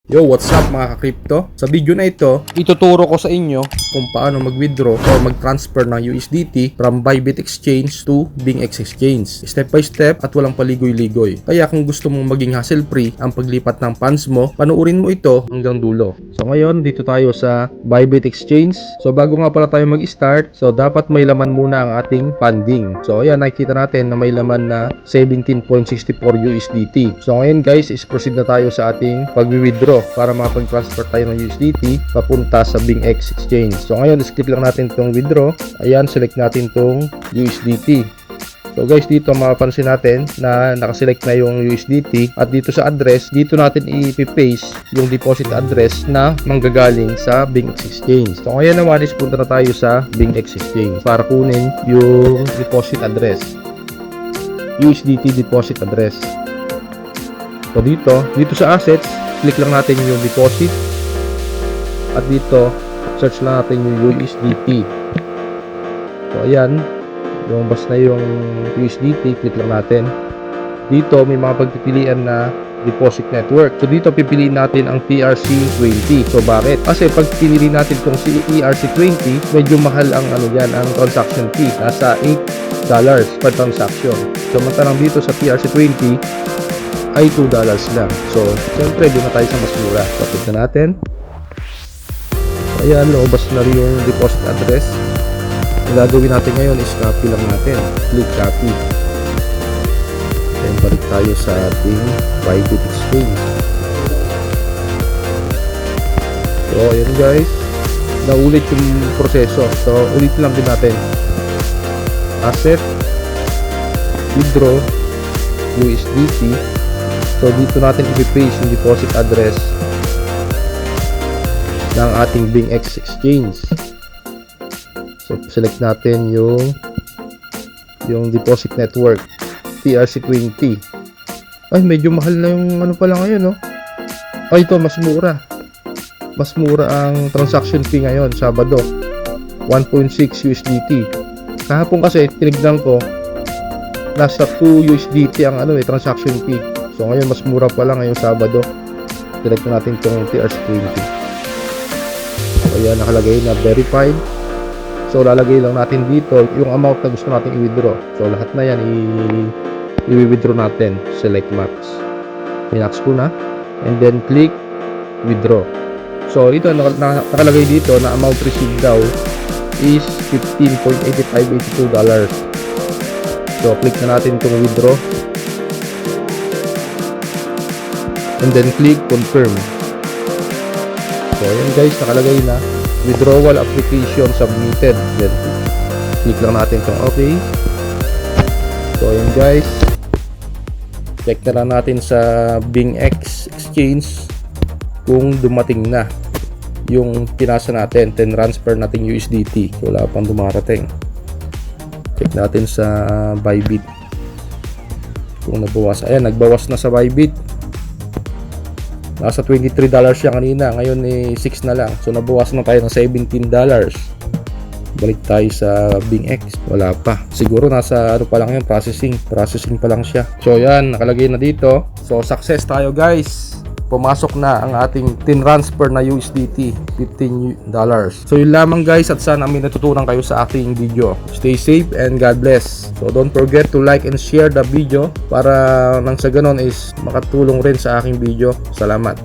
Yo, what's up mga ka-crypto? Sa video na ito, ituturo ko sa inyo kung paano mag-withdraw or mag-transfer ng USDT from Bybit Exchange to BingX Exchange. Step by step at walang paligoy-ligoy. Kaya kung gusto mong maging hassle-free ang paglipat ng funds mo, panuorin mo ito hanggang dulo. So ngayon, dito tayo sa Bybit Exchange. So bago nga pala tayo mag-start, so dapat may laman muna ang ating funding. So ayan, nakikita natin na may laman na 17.64 USDT. So ngayon guys, is proceed na tayo sa ating pag-withdraw para makapag-transfer tayo ng USDT papunta sa BingX Exchange. So ngayon, skip lang natin itong withdraw. Ayan, select natin itong USDT. So guys, dito mapapansin natin na nakaselect na yung USDT at dito sa address, dito natin i-paste yung deposit address na manggagaling sa BingX Exchange. So ngayon naman is punta na tayo sa BingX Exchange para kunin yung deposit address, USDT deposit address. So dito sa assets, click lang natin yung deposit at dito search lang natin yung USDT. So ayan, lumabas na yung USDT, click lang natin. Dito may mga pagpipilian na deposit network. So dito pipiliin natin ang TRC20. So bakit? Kasi pag pinili natin itong ERC20, medyo mahal ang ang transaction fee. Nasa $8 per transaction. So mantalang dito sa TRC20 ay $2 lang. So, siyempre, doon na tayo sa mas mura. Tapos na natin. So, ayan, lumabas na rin yung deposit address. Ang gagawin natin ngayon is copy lang natin. Click copy. Then, balik tayo sa ating Bybit Exchange. So, ayan guys. Naulit yung proseso. So, ulit lang din natin. Asset. Withdraw. USDT. So dito natin i-paste yung deposit address ng ating BingX Exchange. So select natin yung deposit network TRC20. Ay, medyo mahal na yung pala ngayon, no? Ay, ito mas mura. Mas mura ang transaction fee ngayon, Sabado. 1.6 USDT. Kahapon kasi tinignan ko nasa 2 USDT ang transaction fee. So ngayon mas mura pa lang ngayong Sabado. Select na natin itong TRC20. So ayan, nakalagay na verified. So lalagay lang natin dito yung amount na gusto natin i-withdraw. So lahat na yan i-withdraw natin. Select max. Pinax ko na. And then click withdraw. So ito nakalagay dito na amount received daw is $15.8582. So click na natin itong withdraw. And then click confirm. So ayan guys, nakalagay na withdrawal application submitted. Then click lang natin itong okay. So ayan guys, check na lang natin sa BingX Exchange kung dumating na yung pinasa natin, then transfer natin USDT. Wala pang dumarating. Check natin sa Bybit kung nabawas. Ayan, nagbawas na sa Bybit. Nasa $23 siya kanina, ngayon 6 na lang. So nabawasan na tayo ng $17. Balik tayo sa BingX, wala pa. Siguro nasa pa lang yun, processing pa lang siya. So yan, nakalagay na dito. So success tayo guys. Pumasok na ang ating tin-transfer na USDT, $15. So yun lamang guys, at sana may natutunan kayo sa aking video. Stay safe and God bless. So don't forget to like and share the video para nang sa ganon is makatulong rin sa aking video. Salamat.